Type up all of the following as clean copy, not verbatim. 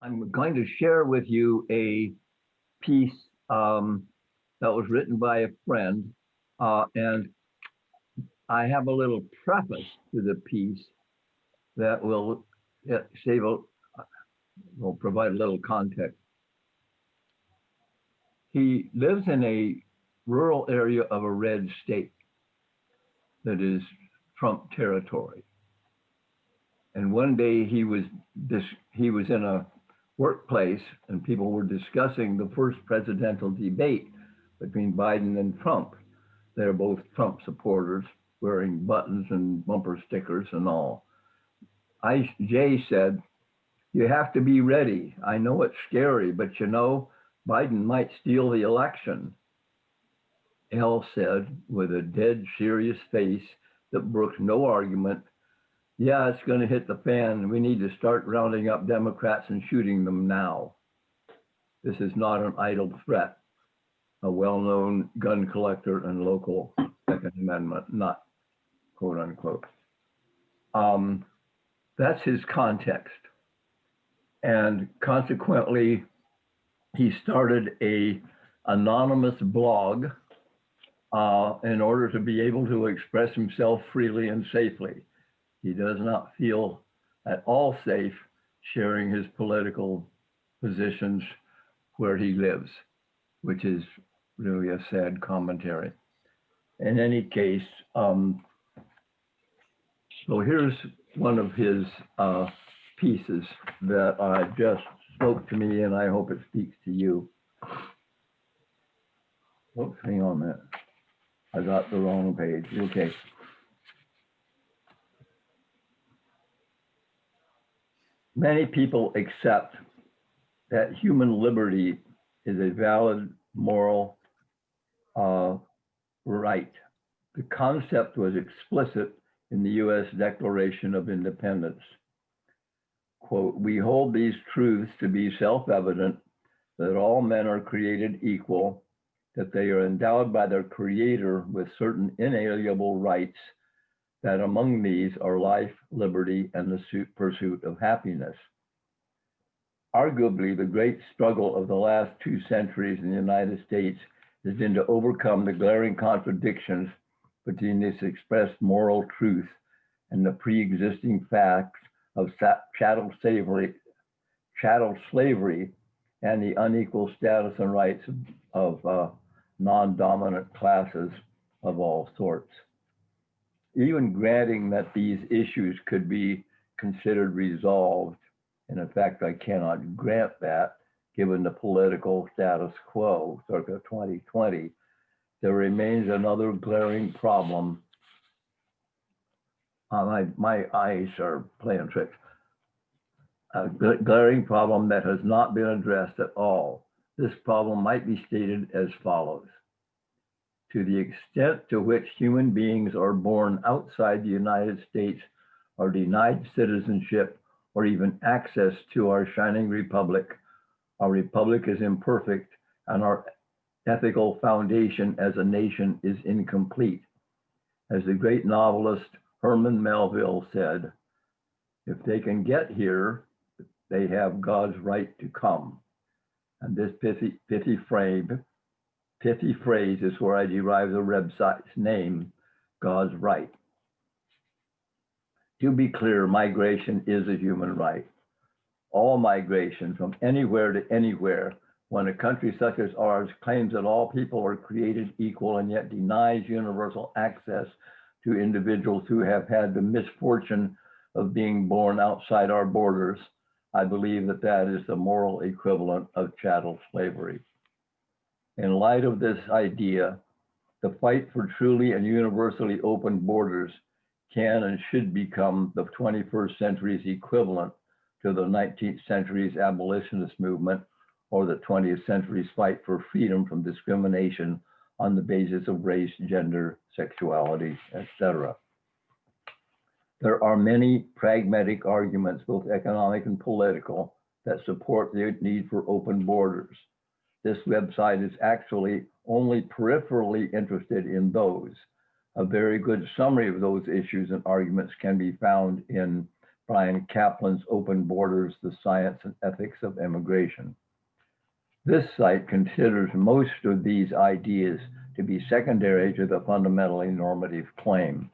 I'm going to share with you a piece that was written by a friend, and I have a little preface to the piece that save a, will provide a little context. He lives in a rural area of a red state that is Trump territory. And one day he was in a workplace and people were discussing the first presidential debate between Biden and Trump. They're both Trump supporters wearing buttons and bumper stickers and all. Jay said, "You have to be ready. I know it's scary, but you know, Biden might steal the election." L said with a dead serious face that brooked no argument, "Yeah, it's going to hit the fan. We need to start rounding up Democrats and shooting them now. This is not an idle threat. A well-known gun collector and local Second Amendment, not quote unquote." That's his context. And consequently, he started a anonymous blog in order to be able to express himself freely and safely. He does not feel at all safe sharing his political positions where he lives, which is really a sad commentary. In any case, so here's one of his pieces that just spoke to me, and I hope it speaks to you. Oops, hang on a minute. I got the wrong page. Okay. Many people accept that human liberty is a valid moral right. The concept was explicit in the U.S. Declaration of Independence. Quote, "We hold these truths to be self-evident, that all men are created equal, that they are endowed by their Creator with certain inalienable rights, that among these are life, liberty, and the pursuit of happiness." Arguably, the great struggle of the last 2 centuries in the United States has been to overcome the glaring contradictions between this expressed moral truth and the pre-existing facts of chattel slavery and the unequal status and rights of non-dominant classes of all sorts. Even granting that these issues could be considered resolved, and in fact, I cannot grant that, given the political status quo circa 2020, there remains another glaring problem. My eyes are playing tricks. A glaring problem that has not been addressed at all. This problem might be stated as follows. To the extent to which human beings are born outside the United States, are denied citizenship or even access to our shining republic, our republic is imperfect and our ethical foundation as a nation is incomplete. As the great novelist Herman Melville said, "If they can get here, they have God's right to come." And this pithy phrase is where I derive the website's name, God's Right. To be clear, migration is a human right. All migration from anywhere to anywhere, when a country such as ours claims that all people are created equal and yet denies universal access to individuals who have had the misfortune of being born outside our borders, I believe that that is the moral equivalent of chattel slavery. In light of this idea, the fight for truly and universally open borders can and should become the 21st century's equivalent to the 19th century's abolitionist movement or the 20th century's fight for freedom from discrimination on the basis of race, gender, sexuality, etc. There are many pragmatic arguments, both economic and political, that support the need for open borders. This website is actually only peripherally interested in those. A very good summary of those issues and arguments can be found in Brian Kaplan's Open Borders, The Science and Ethics of Immigration. This site considers most of these ideas to be secondary to the fundamentally normative claim.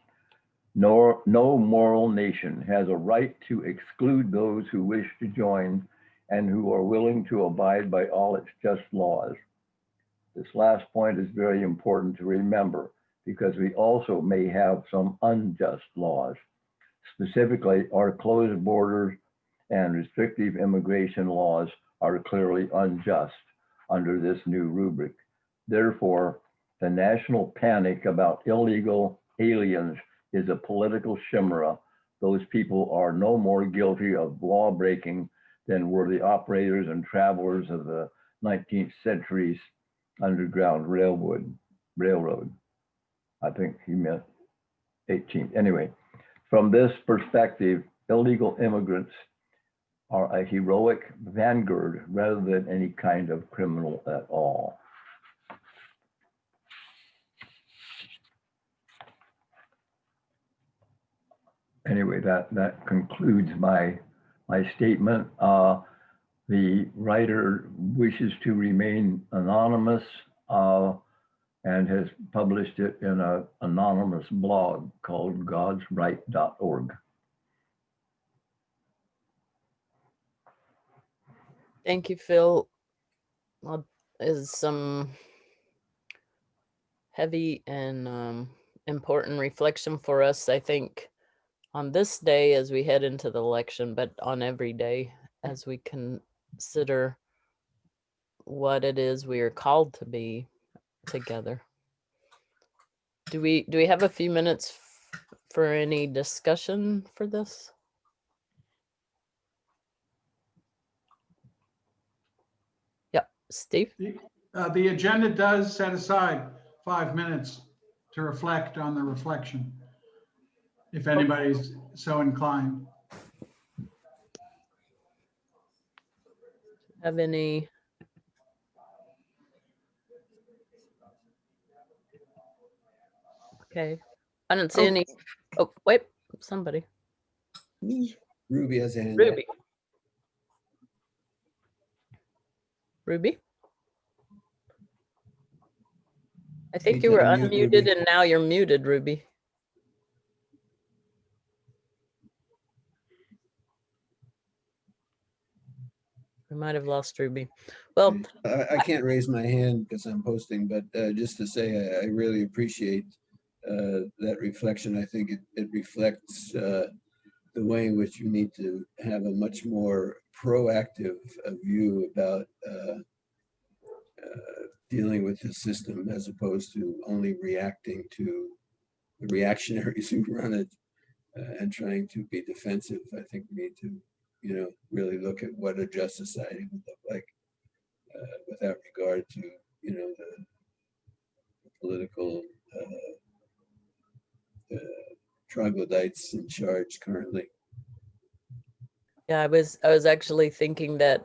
No moral nation has a right to exclude those who wish to join and who are willing to abide by all its just laws. This last point is very important to remember because we also may have some unjust laws. Specifically, our closed borders and restrictive immigration laws are clearly unjust under this new rubric. Therefore, the national panic about illegal aliens is a political chimera. Those people are no more guilty of law breaking than were the operators and travelers of the 19th century's Underground Railroad. I think he meant 18th. Anyway, from this perspective, illegal immigrants are a heroic vanguard rather than any kind of criminal at all. Anyway, that concludes my statement. The writer wishes to remain anonymous and has published it in an anonymous blog called godsright.org. Thank you, Phil. Well, is some heavy and important reflection for us, I think, on this day as we head into the election, but on every day as we consider what it is we are called to be together. Do we have a few minutes for any discussion for this? Yep, Steve? The agenda does set aside 5 minutes to reflect on the reflection, if anybody's so inclined. Have any? Okay, I don't see any. Oh, wait, somebody. Ruby has a hand. Ruby. Ruby? I think Need you to were unmute, unmuted Ruby. and now you're muted, Ruby. We might have lost Ruby. Well, I can't raise my hand because I'm posting, but just to say, I really appreciate that reflection. I think it reflects the way in which you need to have a much more proactive view about dealing with the system as opposed to only reacting to the reactionaries who run it and trying to be defensive. I think we need to, really look at what a just society would look like without regard to, the political troglodytes in charge currently. yeah, I was actually thinking that,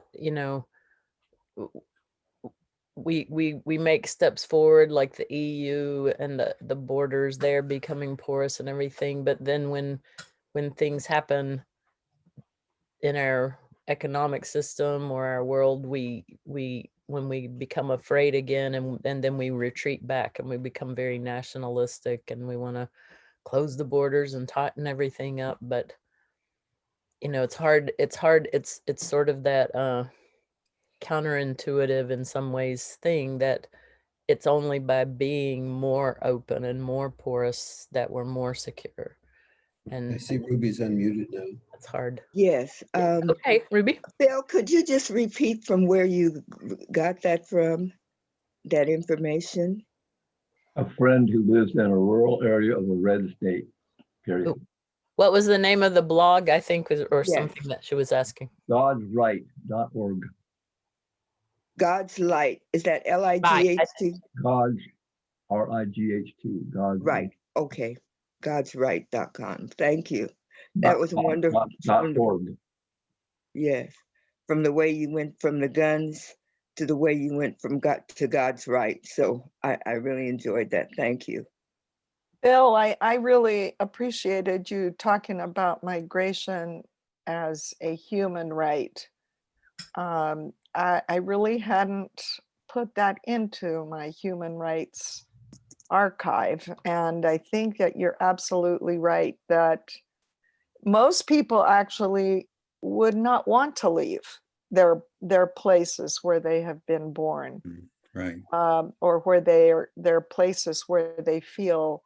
we make steps forward like the EU and the borders there becoming porous and everything, but then when things happen in our economic system or our world, when we become afraid again and then we retreat back and we become very nationalistic and we want to close the borders and tighten everything up. But it's hard. It's sort of that counterintuitive in some ways thing that it's only by being more open and more porous that we're more secure. And I see Ruby's unmuted now. it's hard. Yes. Okay, Ruby. Phil, could you just repeat from where you got that from, that information? A friend who lives in a rural area of a red state, period. Oh. What was the name of the blog, I think, or Yes. something that she was asking? Godsright.org. God's Light. Is that L-I-G-H-T? God's, R-I-G-H-T. God's Right. Okay. Godsright.com. Thank you. That was wonderful. .org. Yes. From the way you went from the guns to the way you went from God to God's right. So I really enjoyed that. Thank you. Bill, I really appreciated you talking about migration as a human right. I really hadn't put that into my human rights archive. And I think that you're absolutely right that most people actually would not want to leave their places where they have been born, Right. or where they're places where they feel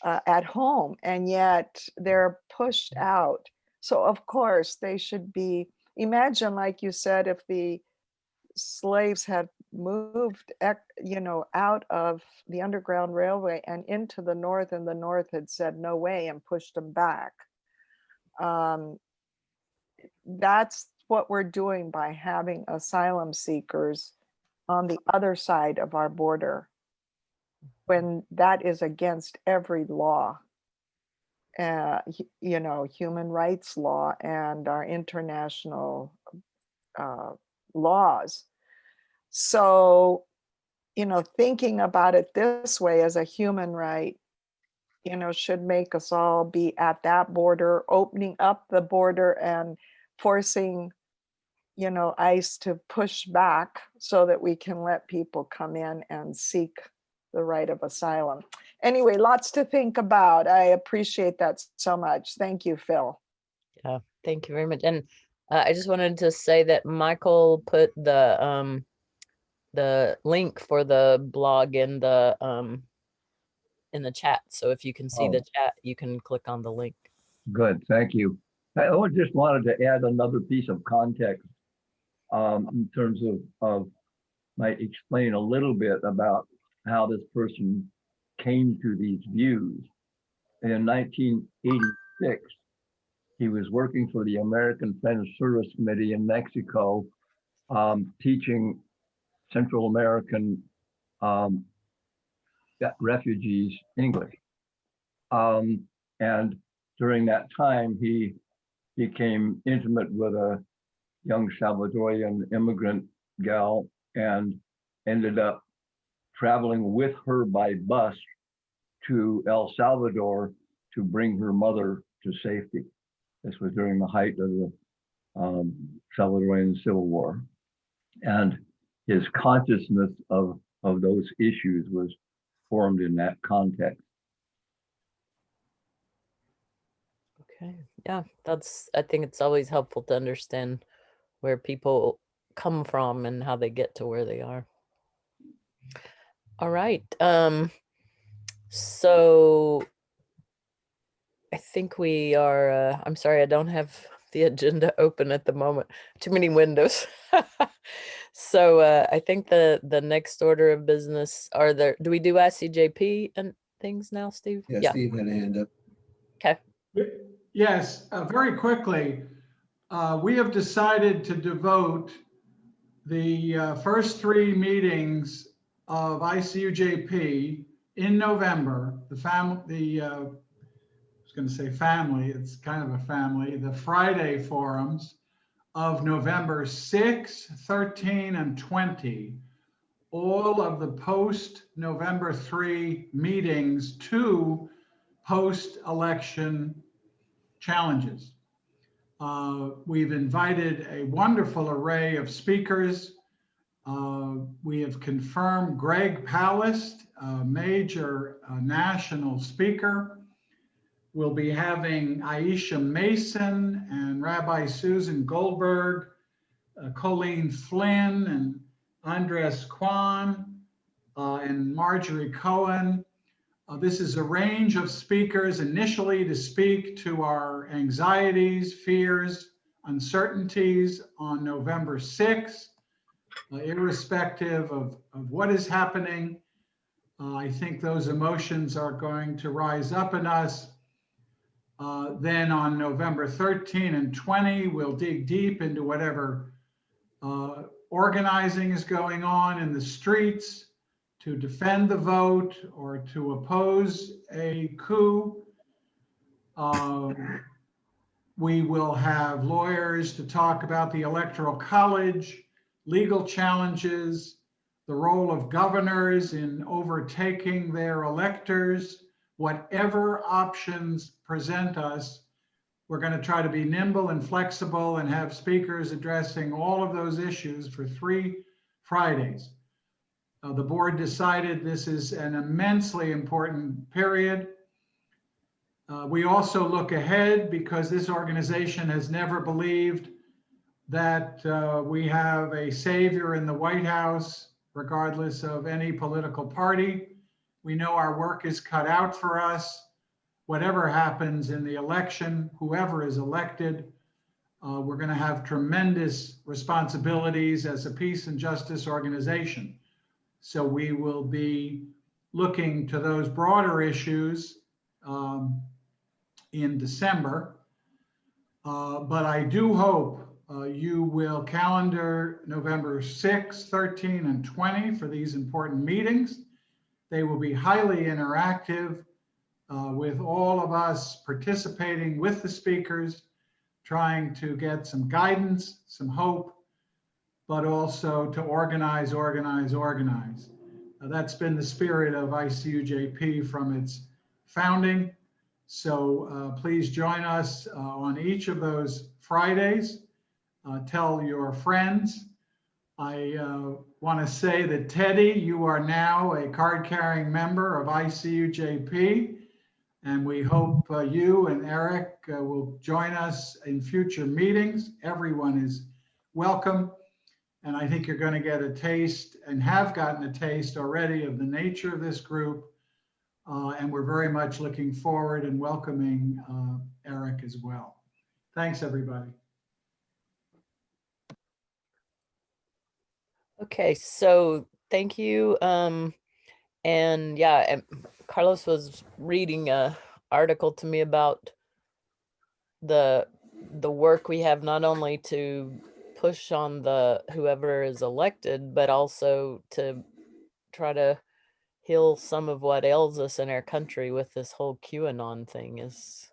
at home, and yet they're pushed out. So of course they should be, imagine, like you said, if the slaves had moved, out of the Underground Railway and into the North, and the North had said no way and pushed them back. That's what we're doing by having asylum seekers on the other side of our border, when that is against every law, human rights law and our international laws. So, thinking about it this way as a human right, should make us all be at that border, opening up the border and forcing, ICE to push back so that we can let people come in and seek the right of asylum. Anyway, lots to think about. I appreciate that so much. Thank you, Phil. Yeah, thank you very much. And I just wanted to say that Michael put the link for the blog in the chat. So if you can see the chat, you can click on the link. Good, thank you. I just wanted to add another piece of context in terms of might explain a little bit about how this person came to these views. In 1986, he was working for the American Friends Service Committee in Mexico, teaching Central American refugees English. And during that time, he became intimate with a young Salvadorian immigrant gal and ended up traveling with her by bus to El Salvador to bring her mother to safety. This was during the height of the Salvadorian Civil War. And his consciousness of those issues was formed in that context. Okay, yeah, I think it's always helpful to understand where people come from and how they get to where they are. All right, so I think we are, I'm sorry, I don't have the agenda open at the moment, too many windows. So I think the next order of business are do we do ICJP and things now, Steve? Yeah, Steve had a hand up. Okay. Yes, very quickly, we have decided to devote the first 3 meetings of ICUJP in November, I was going to say family, it's kind of a family, the Friday forums of November 6, 13, and 20, all of the post-November 3 meetings to post-election challenges. We've invited a wonderful array of speakers. We have confirmed Greg Palast, a major national speaker. We'll be having Aisha Mason and Rabbi Susan Goldberg, Colleen Flynn and Andres Kwan, and Marjorie Cohen. This is a range of speakers initially to speak to our anxieties, fears, uncertainties on November 6th, irrespective of what is happening. I think those emotions are going to rise up in us. Then on November 13 and 20, we'll dig deep into whatever organizing is going on in the streets to defend the vote or to oppose a coup. We will have lawyers to talk about the Electoral College, legal challenges, the role of governors in overtaking their electors. Whatever options present us, We're going to try to be nimble and flexible and have speakers addressing all of those issues for 3 Fridays. The board decided this is an immensely important period. We also look ahead because this organization has never believed that we have a savior in the White House, regardless of any political party. We know our work is cut out for us. Whatever happens in the election, whoever is elected, we're going to have tremendous responsibilities as a peace and justice organization. So we will be looking to those broader issues in December. But I do hope you will calendar November 6, 13, and 20 for these important meetings. They will be highly interactive with all of us participating with the speakers, trying to get some guidance, some hope, but also to organize. That's been the spirit of ICUJP from its founding. So please join us on each of those Fridays. Tell your friends. I want to say that Teddy, you are now a card-carrying member of ICUJP, and we hope you and Eric will join us in future meetings. Everyone is welcome, and I think you're going to get a taste, and have gotten a taste already, of the nature of this group, and we're very much looking forward and welcoming Eric as well. Thanks, everybody. Okay, so thank you. And yeah, and Carlos was reading a article to me about the work we have, not only to push on the whoever is elected, but also to try to heal some of what ails us in our country with this whole QAnon thing is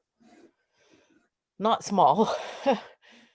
not small.